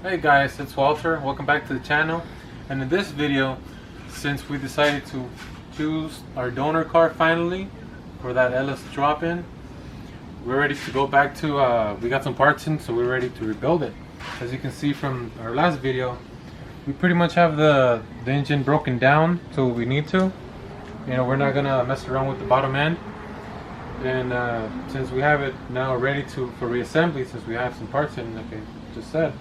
Hey guys, it's Walter. Welcome back to the channel. And in this video, since we decided to choose our donor car finally for that LS drop-in, we're ready to go back to, we got some parts in, so we're ready to rebuild it. As you can see from our last video, we pretty much have the engine broken down to what we need to. You know, we're not gonna mess around with the bottom end. And since we have it now ready for reassembly, since we have some parts in, like I just said,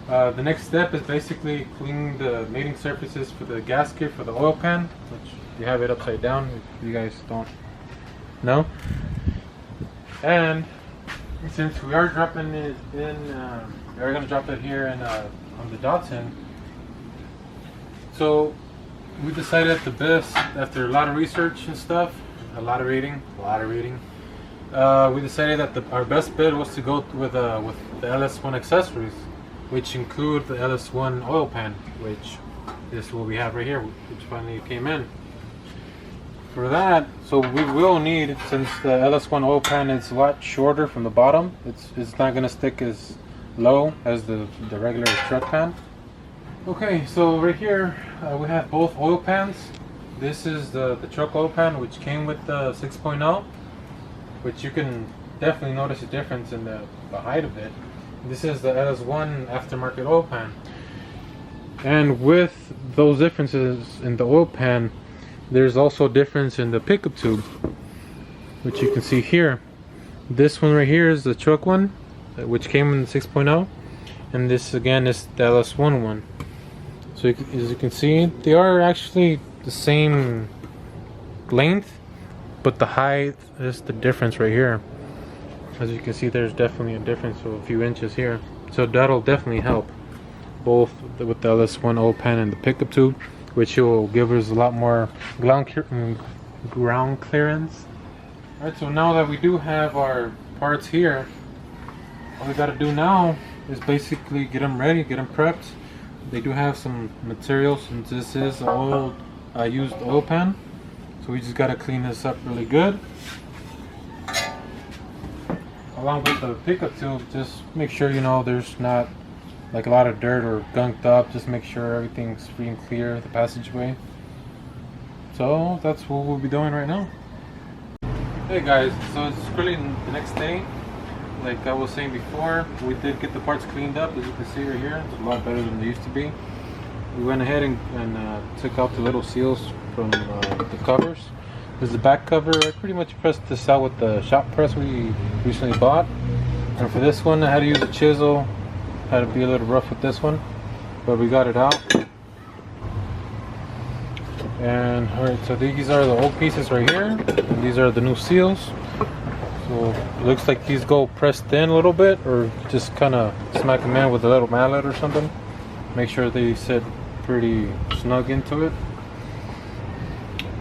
the next step is basically cleaning the mating surfaces for the gasket for the oil pan, which you have it upside down if you guys don't know. And since we are dropping it in, we are going to drop it here in, on the Datsun. So we decided the best, after a lot of research and stuff, a lot of reading, we decided that our best bet was to go with the LS1 accessories, which include the LS1 oil pan, which is what we have right here, which finally came in. For that, so we will need, since the LS1 oil pan is a lot shorter from the bottom, it's not going to stick as low as the regular truck pan. Okay, so right here we have both oil pans. This is the truck oil pan, which came with the 6.0, which you can definitely notice a difference in the height of it. This is the LS1 aftermarket oil pan. And with those differences in the oil pan, there's also a difference in the pickup tube, which you can see here. This one right here is the truck one, which came in the 6.0, and this again is the LS1 one. So as you can see, they are actually the same length, but the height is the difference right here. As you can see, there's definitely a difference of a few inches here. So that'll definitely help, both with the LS1 oil pan and the pickup tube, which will give us a lot more ground clearance. Alright, so now that we do have our parts here, all we gotta do now is basically get them ready, get them prepped. They do have some materials, since this is an old used oil pan, so we just gotta clean this up really good. Along with the pickup tube, just make sure, you know, there's not like a lot of dirt or gunked up. Just make sure everything's free and clear, the passageway. So that's what we'll be doing right now. Hey guys, so it's really the next day. Like I was saying before, we did get the parts cleaned up. As you can see right here, it's a lot better than they used to be. We went ahead and took out the little seals from the covers. This is the back cover. I pretty much pressed this out with the shop press we recently bought. And for this one, I had to use a chisel. Had to be a little rough with this one, but we got it out. And alright, so these are the old pieces right here, and these are the new seals. So it looks like these go pressed in a little bit, or just kind of smack them in with a little mallet or something. Make sure they sit pretty snug into it.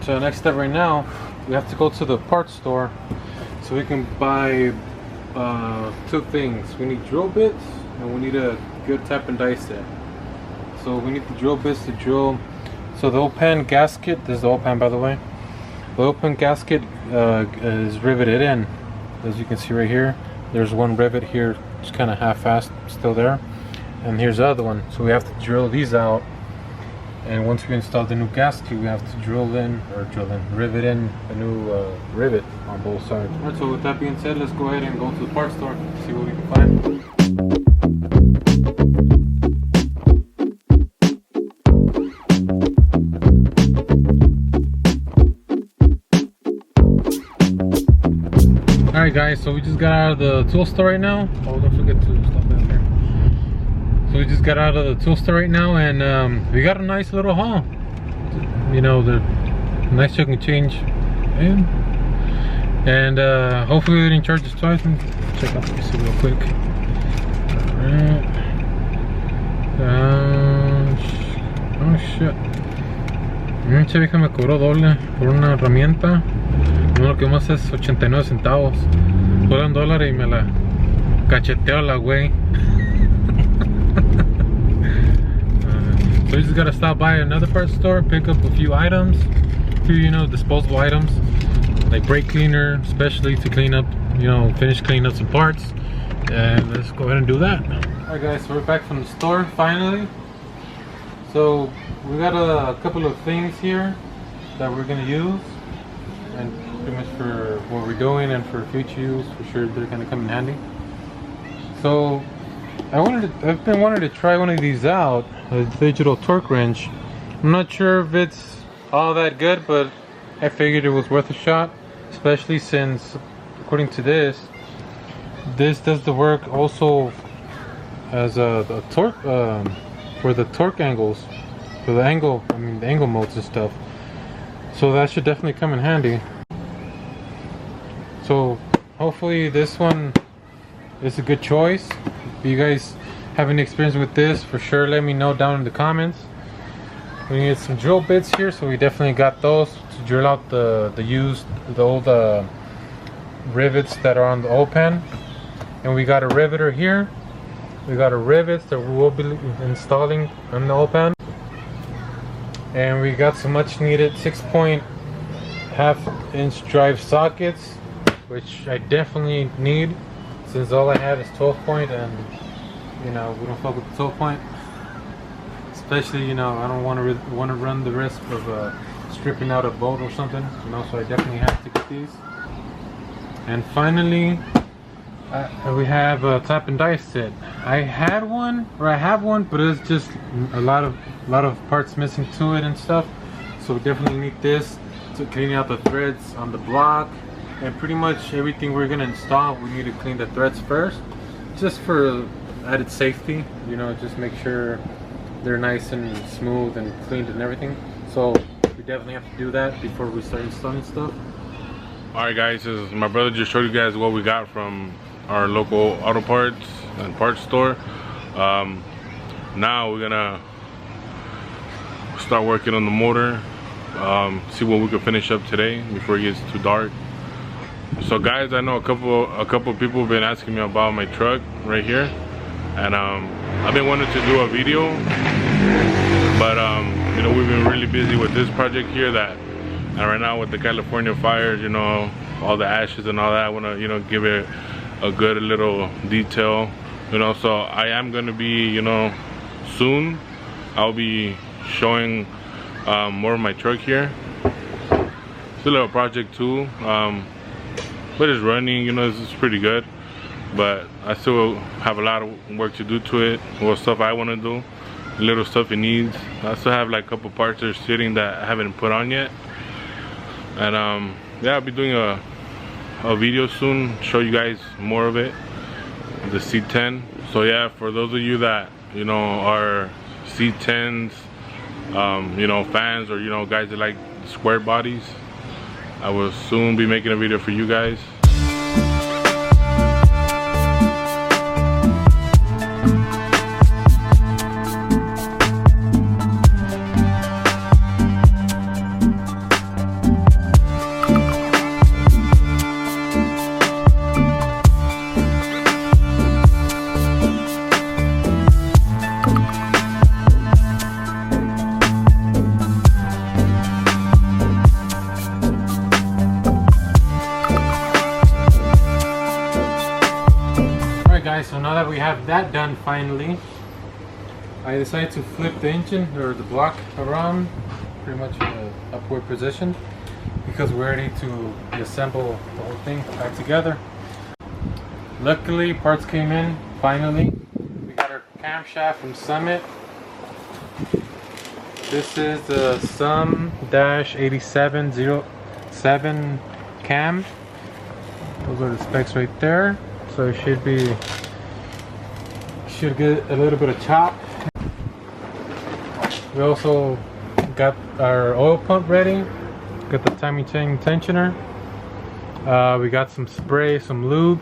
So the next step right now, we have to go to the parts store so we can buy two things. We need drill bits, and we need a good tap and die set. So we need the drill bits to drill. So the oil pan gasket, this is the oil pan by the way, the oil pan gasket is riveted in. As you can see right here, there's one rivet here, it's kind of half-assed still there, and here's the other one. So we have to drill these out, and once we install the new gasket, we have to rivet in a new rivet on both sides. Alright, so with that being said, let's go ahead and go to the parts store, see what we can find. Alright guys, so we just got out of the tool store right now. Oh, don't forget to stop back there. So we just got out of the tool store right now, and we got a nice little haul. You know, the nice chunk and change in. And hopefully we didn't charge us twice. And check out this real quick. Alright. Oh shit. Che vieja me cobró doble por una herramienta. No, lo que más es 89 centavos. Fueron $1 y me la cacheteó la güey. So we just gotta stop by another parts store, pick up a few items, you know, disposable items like brake cleaner, especially to clean up, you know, finish cleaning up some parts. And let's go ahead and do that. Alright guys, so we're back from the store finally. So we got a couple of things here that we're gonna use, and pretty much for what we're doing and for future use, for sure they're gonna come in handy. So I've been wanting to try one of these out, a digital torque wrench. I'm not sure if it's all that good, but I figured it was worth a shot, especially since, according to this does the work also as a torque for the torque angles, for the angle, the angle modes and stuff. So that should definitely come in handy. So hopefully this one is a good choice. If you guys have any experience with this, for sure let me know down in the comments. We need some drill bits here, so we definitely got those to drill out the old rivets that are on the oil pan. And we got a riveter here. We got a rivet that we will be installing on the oil pan. And we got some much needed 6.5-inch drive sockets, which I definitely need, since all I have is 12-point, and you know, we don't fuck with the 12-point. Especially, you know, I don't want to run the risk of stripping out a bolt or something, you know, so I definitely have to get these. And finally, we have a tap and die set. I have one, but it's just a lot of parts missing to it and stuff. So we definitely need this to clean out the threads on the block, and pretty much everything we're gonna install, we need to clean the threads first, just for added safety. You know, just make sure they're nice and smooth and cleaned and everything. So we definitely have to do that before we start installing stuff. Alright guys, my brother just showed you guys what we got from our local auto parts and parts store. Now we're gonna start working on the motor, see what we can finish up today before it gets too dark. So guys, I know a couple people have been asking me about my truck right here, and I've been wanting to do a video, but you know, we've been really busy with this project here, and right now with the California fires, you know, all the ashes and all that, I want to, you know, give it a good little detail, you know. So I am going to be, you know, soon I'll be showing more of my truck here. It's a little project too, but it's running, you know, it's pretty good, but I still have a lot of work to do to it, what stuff I want to do, little stuff it needs. I still have like a couple parts that are sitting that I haven't put on yet. And yeah, I'll be doing a video soon, show you guys more of it, the C10. So yeah, for those of you that, you know, are C10s, you know, fans, or you know, guys that like square bodies, I will soon be making a video for you guys. So now that we have that done finally, I decided to flip the engine or the block around pretty much in an upward position, because we're ready to assemble the whole thing back together. Luckily, parts came in finally. We got our camshaft from Summit. This is the Sum-8707 cam. Those are the specs right there. So it should get a little bit of chop. We also got our oil pump ready. Got the timing chain tensioner. We got some spray, some lube,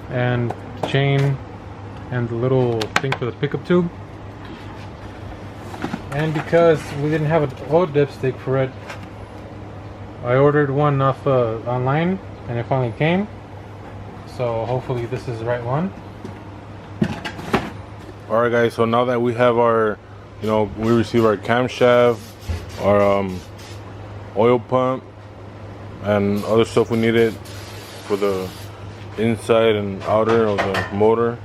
and chain, and the little thing for the pickup tube. And because we didn't have an oil dipstick for it, I ordered one off online, and it finally came. So hopefully this is the right one. Alright guys, so now that we have our, you know, we received our camshaft, our oil pump, and other stuff we needed for the inside and outer of the motor.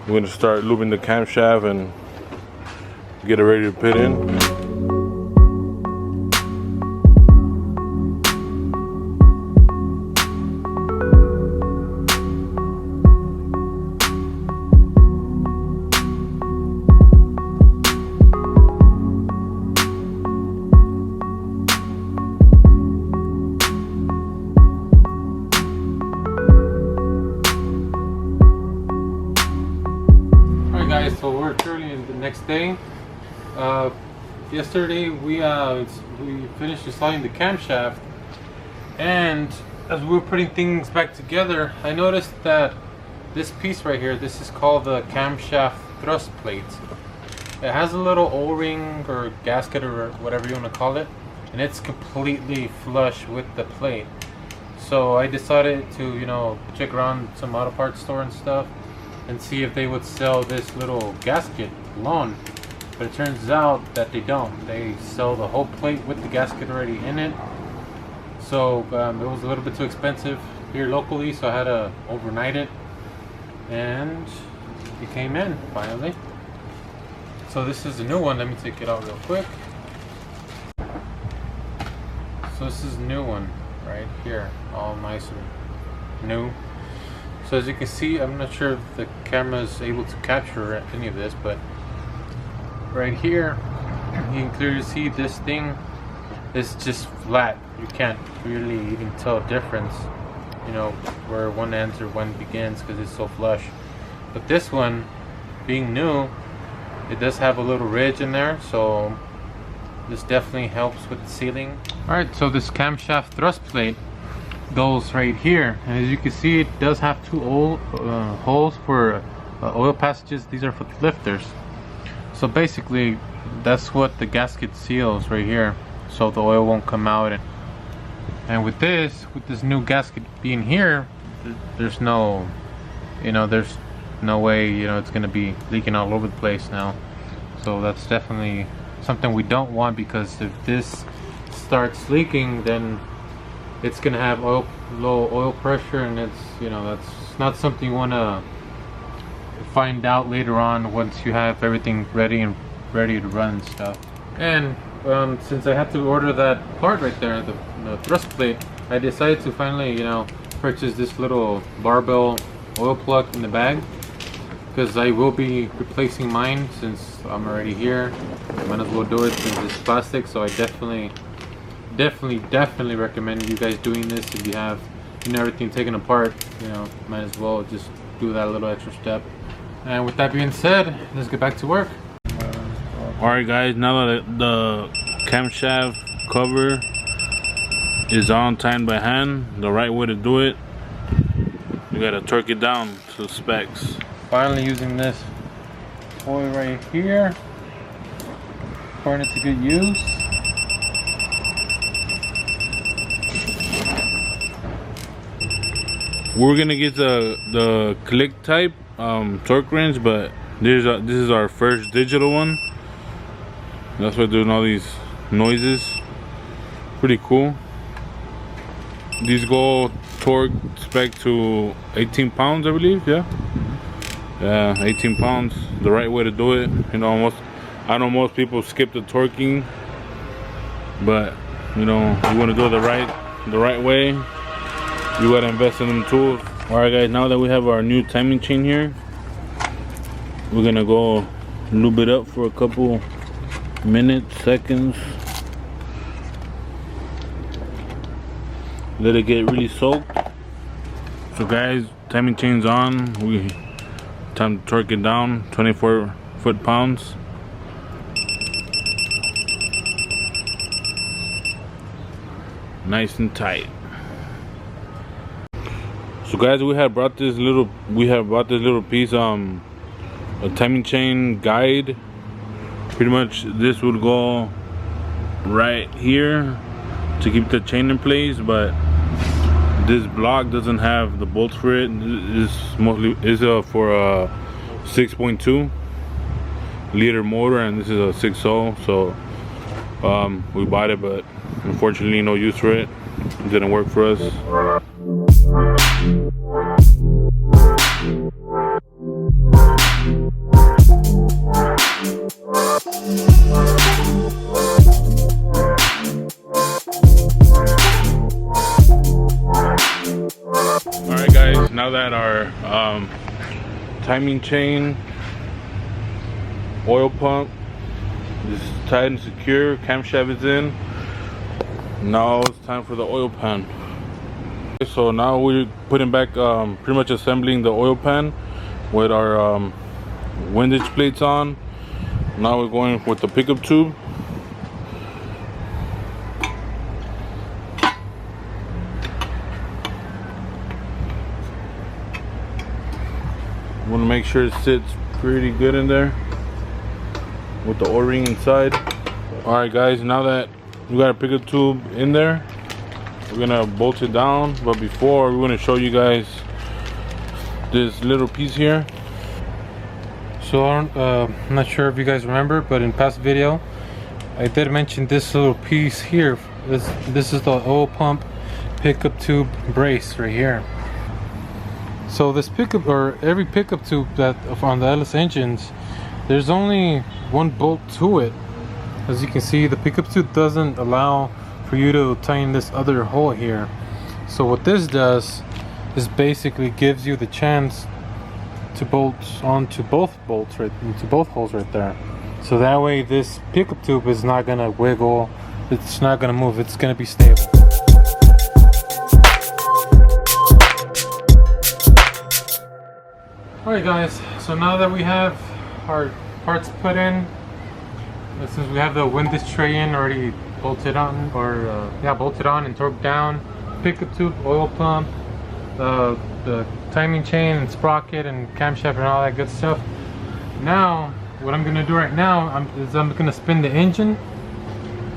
We're gonna start lubing the camshaft and get it ready to put in. So we're currently in the next day. Yesterday we finished installing the camshaft, and as we were putting things back together, I noticed that this piece right here, this is called the camshaft thrust plate. It has a little O-ring or gasket or whatever you want to call it, and it's completely flush with the plate. So I decided to, you know, check around some auto parts store and stuff and see if they would sell this little gasket alone. But it turns out that they don't. They sell the whole plate with the gasket already in it. So it was a little bit too expensive here locally, so I had to overnight it, and it came in finally. So this is a new one. Let me take it out real quick. So this is a new one right here, all nice and new. So as you can see, I'm not sure if the camera is able to capture any of this, but right here you can clearly see this thing is just flat. You can't really even tell a difference, you know, where one ends or one begins because it's so flush. But this one, being new, it does have a little ridge in there, so this definitely helps with the sealing. Alright, so this camshaft thrust plate goes right here, and as you can see, it does have two holes for oil passages. These are for the lifters. So basically that's what the gasket seals right here, so the oil won't come out. And with this new gasket being here, there's no, you know, there's no way, you know, it's gonna be leaking all over the place now. So that's definitely something we don't want, because if this starts leaking, then it's gonna have low oil pressure, and it's, you know, that's not something you want to find out later on once you have everything ready to run and stuff. And since I had to order that part right there, the thrust plate, I decided to finally, you know, purchase this little barbell oil plug in the bag, because I will be replacing mine since I'm already here. I might as well do it since it's plastic. So I definitely recommend you guys doing this. If you have, you know, everything taken apart, you know, might as well just do that little extra step. And with that being said, let's get back to work. Alright guys, now that the camshaft cover is on tightened by hand, the right way to do it, you gotta torque it down to specs. Finally using this toy right here, putting it to good use. We're gonna get the click type torque wrench, but this is our first digital one. That's why doing all these noises. Pretty cool. These go torque spec to 18 pounds, I believe. Yeah, 18 pounds. The right way to do it. You know, I know most people skip the torquing, but you know, you want to do it the right way. You gotta invest in them tools. Alright guys, now that we have our new timing chain here, we're gonna go lube it up for a couple minutes, seconds. Let it get really soaked. So guys, timing chain's on. Time to torque it down, 24 foot-pounds. Nice and tight. So guys, we have brought this little piece, a timing chain guide. Pretty much this would go right here to keep the chain in place, but this block doesn't have the bolts for it. It's for a 6.2 liter motor, and this is a 6.0. So we bought it, but unfortunately no use for it. It didn't work for us. now that our timing chain, oil pump is tight and secure, camshaft is in, now it's time for the oil pan. So now we're putting back, pretty much assembling the oil pan with our windage plates on. Now we're going with the pickup tube. Want to make sure it sits pretty good in there with the O-ring inside. Alright guys, now that we got a pickup tube in there, we're gonna bolt it down. But before, we're gonna show you guys this little piece here. So I'm not sure if you guys remember, but in past video I did mention this little piece here. This is the oil pump pickup tube brace right here. So this pickup, or every pickup tube that on the LS engines, there's only one bolt to it. As you can see, the pickup tube doesn't allow for you to tighten this other hole here. So what this does is basically gives you the chance to bolt onto both bolts, right into both holes right there. So that way this pickup tube is not gonna wiggle, it's not gonna move, it's gonna be stable. Alright guys, so now that we have our parts put in, since we have the windage tray in already bolted on, or bolted on and torqued down, pickup tube, oil pump, the timing chain and sprocket and camshaft and all that good stuff. Now what I'm gonna do right now is I'm gonna spin the engine,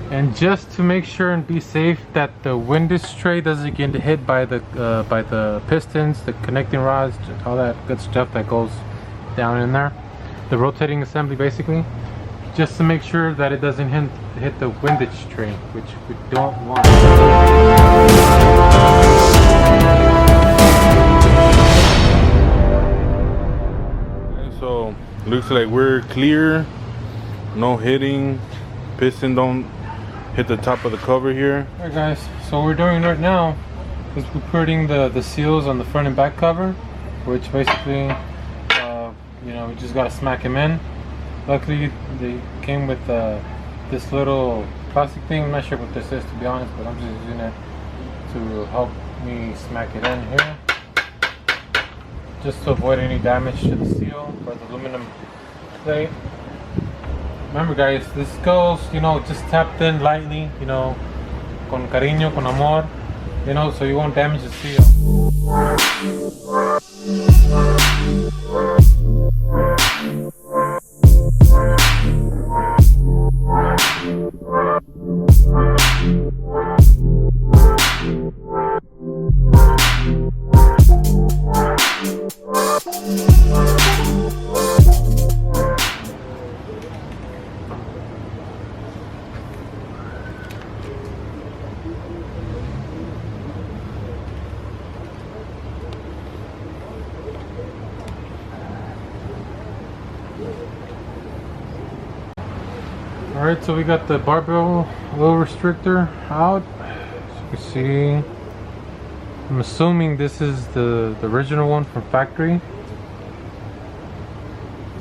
and just to make sure and be safe that the windage tray doesn't get hit by the pistons, the connecting rods, all that good stuff that goes down in there, the rotating assembly basically, just to make sure that it doesn't hit the windage tray, which we don't want. Okay, so looks like we're clear, no hitting, piston don't hit the top of the cover here. Alright guys, so what we're doing right now is we're putting the seals on the front and back cover, which basically you know, we just gotta smack them in. Luckily they came with this little plastic thing. I'm not sure what this is, to be honest, but I'm just using it to help me smack it in here, just to avoid any damage to the seal or the aluminum plate. Remember guys, this goes, you know, just tapped in lightly, you know, con cariño, con amor, you know, so you won't damage the seal. Alright, so we got the barbell oil restrictor out. As you can see, I'm assuming this is the original one from factory.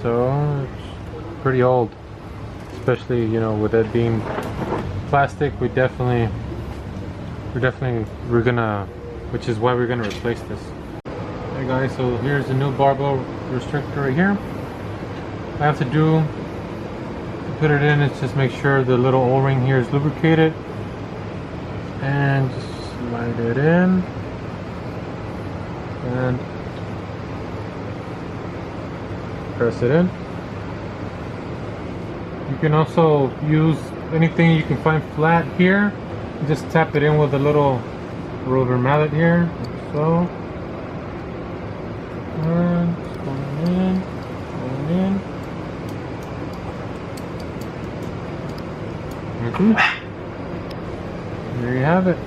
So it's pretty old, especially, you know, with it being plastic. We're gonna, which is why we're gonna replace this. Hey guys, so here's the new barbell restrictor right here. All I have to do to put it in is just make sure the little O-ring here is lubricated, and just slide it in and press it in. You can also use anything you can find flat here. Just tap it in with a little rubber mallet here, like so. And just going in, going in. There you have it.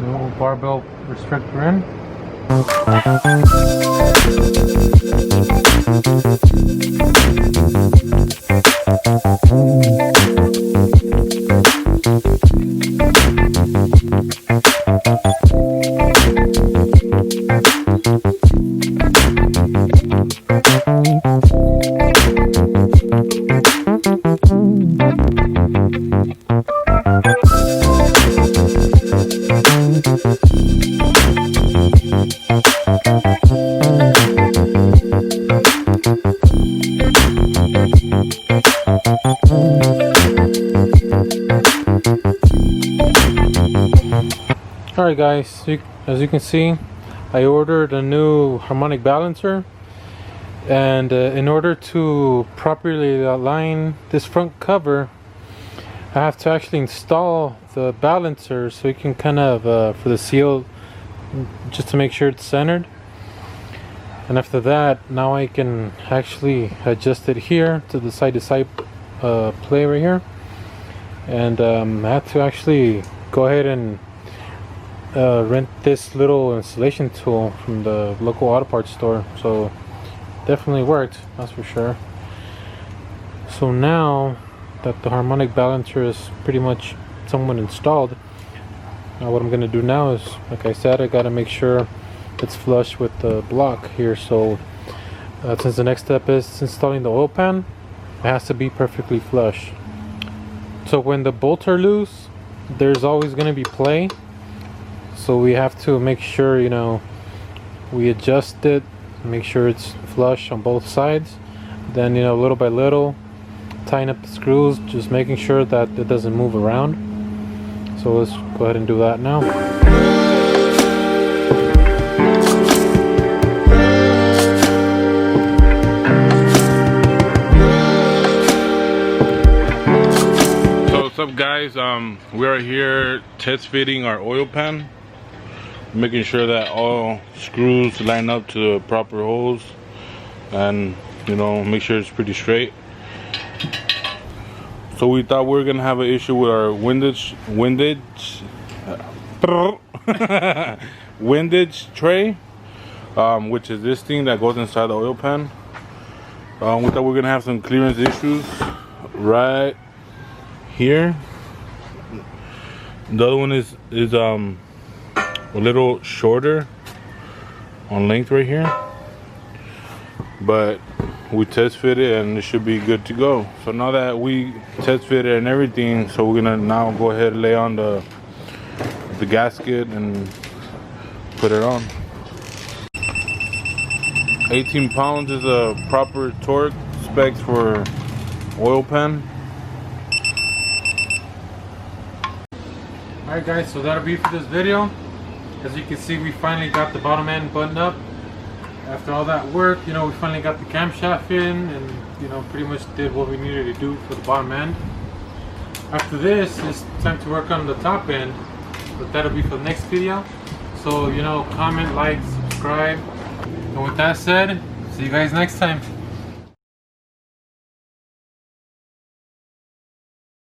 Little barbell restrictor in. Alright guys, as you can see, I ordered a new harmonic balancer, and in order to properly align this front cover, I have to actually install the balancer so you can kind of for the seal, just to make sure it's centered. And after that, now I can actually adjust it here to the side to side play right here. And I have to actually go ahead and rent this little installation tool from the local auto parts store. So definitely worked, that's for sure. So now that the harmonic balancer is pretty much somewhat installed, what I'm gonna do now is, like I said, I gotta make sure it's flush with the block here. So since the next step is installing the oil pan, it has to be perfectly flush. So when the bolts are loose, there's always gonna be play. So we have to make sure, you know, we adjust it, make sure it's flush on both sides. Then, you know, little by little, tighten up the screws, just making sure that it doesn't move around. So let's go ahead and do that now. So what's up guys, we are here test fitting our oil pan, making sure that all screws line up to the proper holes, and you know, make sure it's pretty straight. So we thought we were gonna have an issue with our windage tray, which is this thing that goes inside the oil pan. We thought we were gonna have some clearance issues right here. The other one is a little shorter on length right here, but we test fit it and it should be good to go. So now that we test fit it and everything, so we're gonna now go ahead and lay on the gasket and put it on. 18 pounds is a proper torque specs for oil pan. Alright guys, so that'll be for this video. As you can see, we finally got the bottom end buttoned up. After all that work, you know, we finally got the camshaft in, and you know, pretty much did what we needed to do for the bottom end. After this, it's time to work on the top end, but that'll be for the next video. So, you know, comment, like, subscribe, and with that said, see you guys next time.